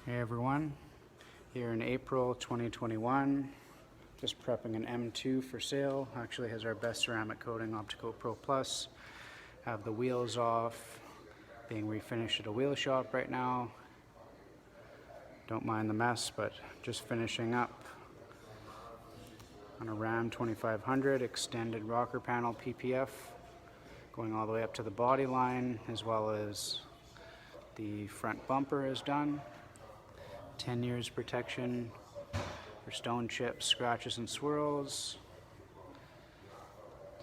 Hey everyone, here in April 2021, just prepping an M2 for sale. Actually has our best ceramic coating, Opticoat Pro Plus. Have the wheels off, being refinished at a wheel shop right now. Don't mind the mess, but just finishing up on a Ram 2500 extended rocker panel PPF, going all the way up to the body line, as well as the front bumper is done. 10 years protection for stone chips, scratches, and swirls.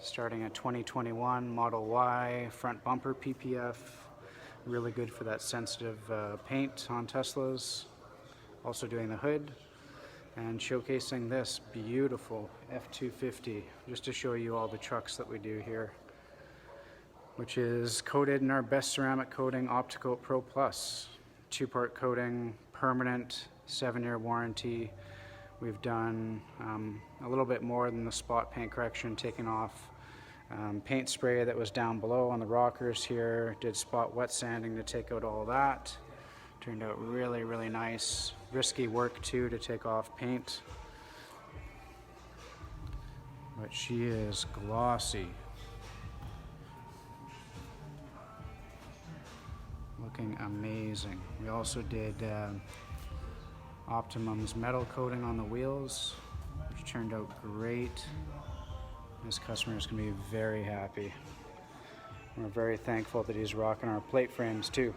Starting at 2021 Model Y front bumper PPF. Really good for that sensitive paint on Teslas. Also doing the hood and showcasing this beautiful F250, just to show you all the trucks that we do here, which is coated in our best ceramic coating, Opticoat Pro Plus. 2-part coating, permanent, 7-year warranty. We've done a little bit more than the spot paint correction, taking off paint spray that was down below on the rockers here. Did spot wet sanding to take out all that. Turned out really, really nice. Risky work too to take off paint. But she is glossy. Looking amazing. We also did Optimum's metal coating on the wheels, which turned out great. This customer is going to be very happy. We're very thankful that he's rocking our plate frames too.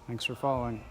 Thanks for following.